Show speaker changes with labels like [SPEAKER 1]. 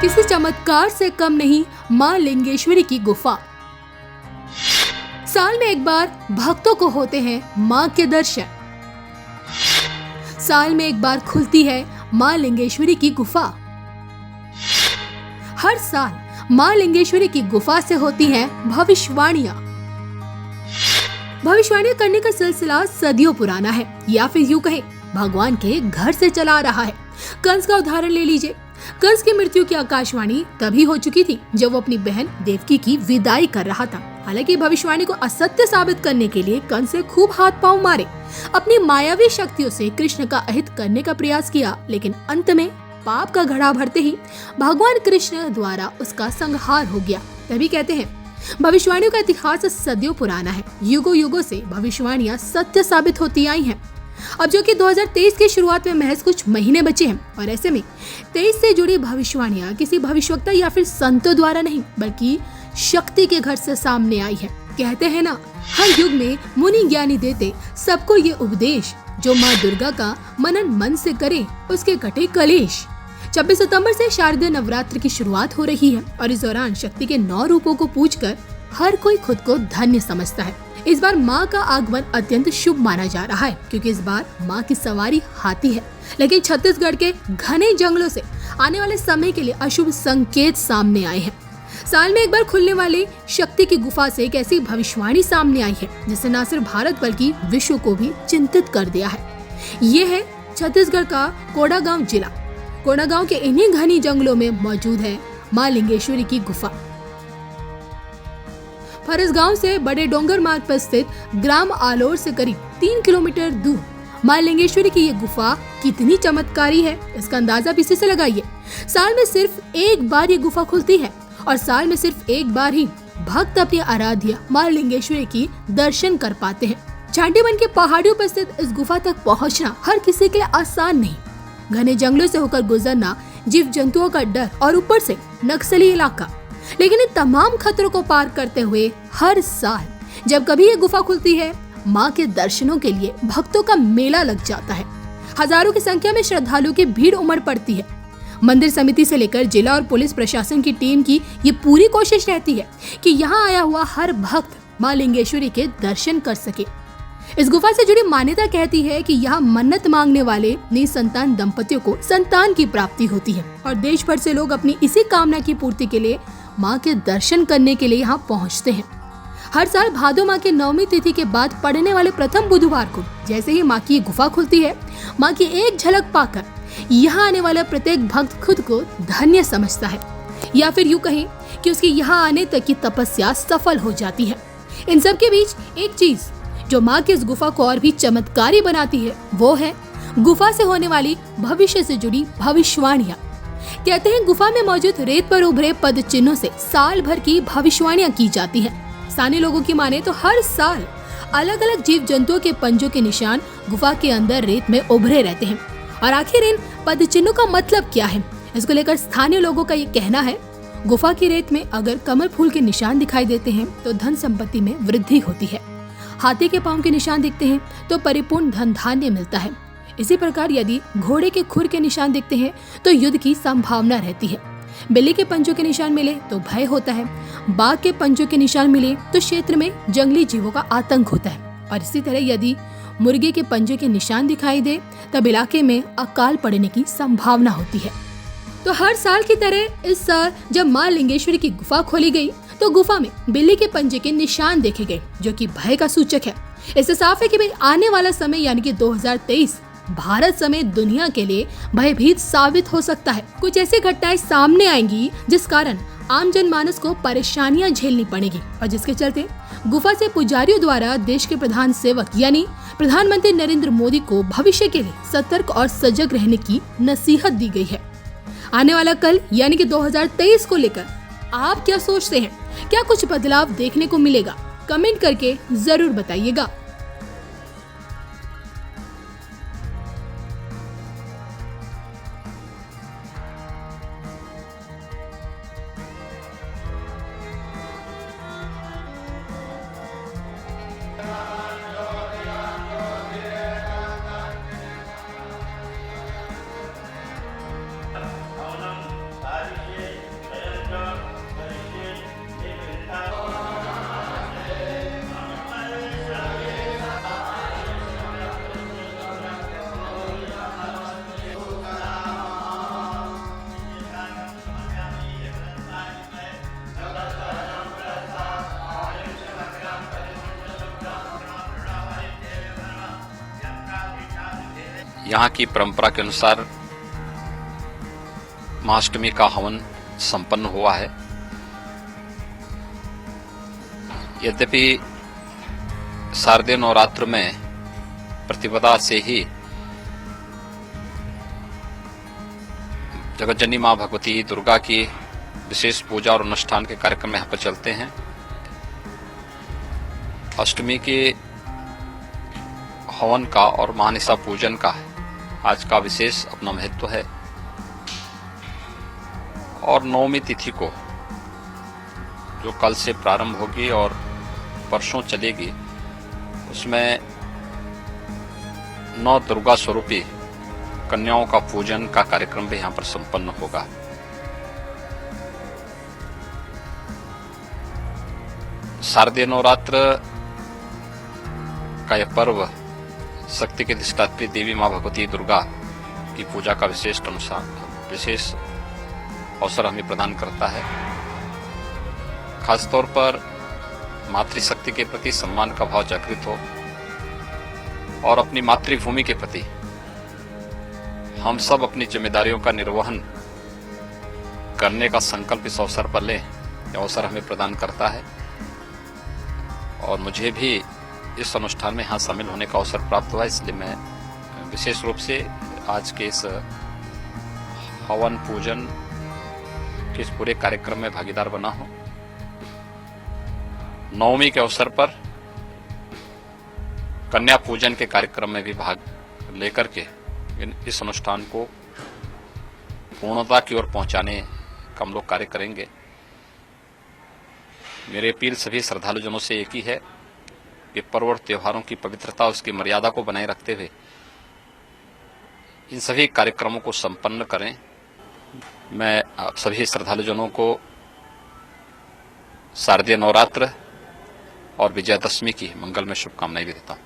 [SPEAKER 1] किसी चमत्कार से कम नहीं मां लिंगेश्वरी की गुफा। साल में एक बार भक्तों को होते हैं मां के दर्शन। साल में एक बार खुलती है मां लिंगेश्वरी की गुफा। हर साल मां लिंगेश्वरी की गुफा से होती हैं भविष्यवाणियां। भविष्यवाणियां करने का सिलसिला सदियों पुराना है, या फिर यूं कहें भगवान के घर से चला आ रहा है। कंस का उदाहरण ले लीजिए। कंस की मृत्यु की आकाशवाणी तभी हो चुकी थी जब वो अपनी बहन देवकी की विदाई कर रहा था। हालांकि भविष्यवाणी को असत्य साबित करने के लिए कंस ने खूब हाथ पांव मारे, अपनी मायावी शक्तियों से कृष्ण का अहित करने का प्रयास किया, लेकिन अंत में पाप का घड़ा भरते ही भगवान कृष्ण द्वारा उसका संहार हो गया। तभी कहते हैं भविष्यवाणियों का इतिहास सदियों पुराना है। युगों युगों से भविष्यवाणियां सत्य साबित होती आई हैं। अब जो कि 2023 की शुरुआत में महज कुछ महीने बचे हैं, और ऐसे में 23 से जुड़ी भविष्यवाणियां किसी भविष्यवक्ता या फिर संतों द्वारा नहीं बल्कि शक्ति के घर से सामने आई है। कहते हैं ना, हर युग में मुनि ज्ञानी देते सबको ये उपदेश, जो माँ दुर्गा का मनन मन से करे उसके कटे कलेश। 26 सितंबर से शारदीय नवरात्र की शुरुआत हो रही है और इस दौरान शक्ति के 9 रूपों को पूजकर हर कोई खुद को धन्य समझता है। इस बार माँ का आगमन अत्यंत शुभ माना जा रहा है, क्योंकि इस बार माँ की सवारी हाथी है। लेकिन छत्तीसगढ़ के घने जंगलों से आने वाले समय के लिए अशुभ संकेत सामने आए हैं। साल में एक बार खुलने वाली शक्ति की गुफा से एक ऐसी भविष्यवाणी सामने आई है जिसने न सिर्फ भारत बल्कि विश्व को भी चिंतित कर दिया है। ये है छत्तीसगढ़ का कोंडागांव जिला। कोंडागांव के इन्हीं घनी जंगलों में मौजूद है माँ लिंगेश्वरी की गुफा। फरसगांव से बड़े डोंगर मार्ग पर स्थित ग्राम आलोर से करीब 3 किलोमीटर दूर मां लिंगेश्वरी की ये गुफा कितनी चमत्कारी है, इसका अंदाजा भी इसी से लगाइए। साल में सिर्फ एक बार ये गुफा खुलती है और साल में सिर्फ एक बार ही भक्त अपनी आराध्य मां लिंगेश्वरी की दर्शन कर पाते हैं। झांटीवन के पहाड़ियों पर स्थित इस गुफा तक पहुंचना हर किसी के लिए आसान नहीं। घने जंगलों से होकर गुजरना, जीव जंतुओं का डर और ऊपर से नक्सली इलाका, लेकिन इन तमाम खतरों को पार करते हुए हर साल जब कभी ये गुफा खुलती है, माँ के दर्शनों के लिए भक्तों का मेला लग जाता है। हजारों की संख्या में श्रद्धालुओं की भीड़ उमड़ पड़ती है। मंदिर समिति से लेकर जिला और पुलिस प्रशासन की टीम की ये पूरी कोशिश रहती है कि यहाँ आया हुआ हर भक्त माँ लिंगेश्वरी के दर्शन कर सके। इस गुफा से जुड़ी मान्यता कहती है कि यहाँ मन्नत मांगने वाले निसंतान दंपतियों को संतान की प्राप्ति होती है और देश भर से लोग अपनी इसी कामना की पूर्ति के लिए माँ के दर्शन करने के लिए यहाँ पहुँचते हैं। हर साल भादो माह की 9वीं तिथि के बाद पड़ने वाले प्रथम बुधवार को जैसे ही माँ की गुफा खुलती है, माँ की एक झलक पाकर यहाँ आने वाला प्रत्येक भक्त खुद को धन्य समझता है, या फिर यूं कहें कि उसकी यहाँ आने तक की तपस्या सफल हो जाती है। इन सब के बीच एक चीज जो माँ की इस गुफा को और भी चमत्कारी बनाती है, वो है गुफा से होने वाली भविष्य से जुड़ी भविष्यवाणियाँ। कहते हैं गुफा में मौजूद रेत पर उभरे पद चिन्हों से साल भर की भविष्यवाणियां की जाती हैं। स्थानीय लोगों की माने तो हर साल अलग अलग जीव जंतुओं के पंजों के निशान गुफा के अंदर रेत में उभरे रहते हैं। और आखिर इन पद चिन्हों का मतलब क्या है, इसको लेकर स्थानीय लोगों का ये कहना है, गुफा की रेत में अगर कमल फूल के निशान दिखाई देते हैं तो धन संपत्ति में वृद्धि होती है। हाथी के पाँव के निशान दिखते हैं तो परिपूर्ण धन धान्य मिलता है। इसी प्रकार यदि घोड़े के खुर के निशान दिखते हैं तो युद्ध की संभावना रहती है। बिल्ली के पंजों के निशान मिले तो भय होता है। बाघ के पंजों के निशान मिले तो क्षेत्र में जंगली जीवों का आतंक होता है। और इसी तरह यदि मुर्गे के पंजों के निशान दिखाई दे तब इलाके में अकाल पड़ने की संभावना होती है। तो हर साल की तरह इस साल जब माँ लिंगेश्वरी की गुफा खोली गई तो गुफा में बिल्ली के पंजे के निशान देखे गए, जो कि भय का सूचक है। इससे साफ है कि भाई आने वाला समय यानी कि 2023 भारत समेत दुनिया के लिए भयभीत साबित हो सकता है। कुछ ऐसी घटनाएं सामने आएंगी जिस कारण आम जनमानस को परेशानियां झेलनी पड़ेगी और जिसके चलते गुफा से पुजारियों द्वारा देश के प्रधान सेवक यानी प्रधानमंत्री नरेंद्र मोदी को भविष्य के लिए सतर्क और सजग रहने की नसीहत दी गई है। आने वाला कल यानी कि 2023 को लेकर आप क्या सोचते हैं? क्या कुछ बदलाव देखने को मिलेगा? कमेंट करके जरूर बताइएगा।
[SPEAKER 2] Aunam Tariye यहाँ की परंपरा के अनुसार महाअष्टमी का हवन संपन्न हुआ है। यद्यपि शारदीय नवरात्र में प्रतिपदा से ही जगतजननी मां भगवती दुर्गा की विशेष पूजा और अनुष्ठान के कार्यक्रम यहाँ पर चलते हैं। अष्टमी के हवन का और महानिशा पूजन का आज का विशेष अपना महत्व है और नवमी तिथि को जो कल से प्रारंभ होगी और वर्षों चलेगी, उसमें 9 दुर्गा स्वरूपी कन्याओं का पूजन का कार्यक्रम भी यहाँ पर संपन्न होगा। शारदीय नवरात्र का यह पर्व शक्ति के अधिष्ठात्री देवी मां भगवती दुर्गा की पूजा का विशेष अवसर हमें प्रदान करता है। खासतौर पर मातृशक्ति के प्रति सम्मान का भाव जागृत हो और अपनी मातृभूमि के प्रति हम सब अपनी जिम्मेदारियों का निर्वहन करने का संकल्प इस अवसर पर लें, यह अवसर हमें प्रदान करता है। और मुझे भी इस अनुष्ठान में यहाँ शामिल होने का अवसर प्राप्त हुआ, इसलिए मैं विशेष रूप से आज के इस हवन पूजन के इस पूरे कार्यक्रम में भागीदार बना हूं। नवमी के अवसर पर कन्या पूजन के कार्यक्रम में भी भाग लेकर के इस अनुष्ठान को पूर्णता की ओर पहुंचाने का हम लोग कार्य करेंगे। मेरी अपील सभी श्रद्धालुजनों से एक ही है कि पर्व और त्योहारों की पवित्रता, उसकी मर्यादा को बनाए रखते हुए इन सभी कार्यक्रमों को संपन्न करें। मैं आप सभी श्रद्धालुजनों को शारदीय नवरात्र और विजयादशमी की मंगलमय शुभकामनाएं भी देता हूं।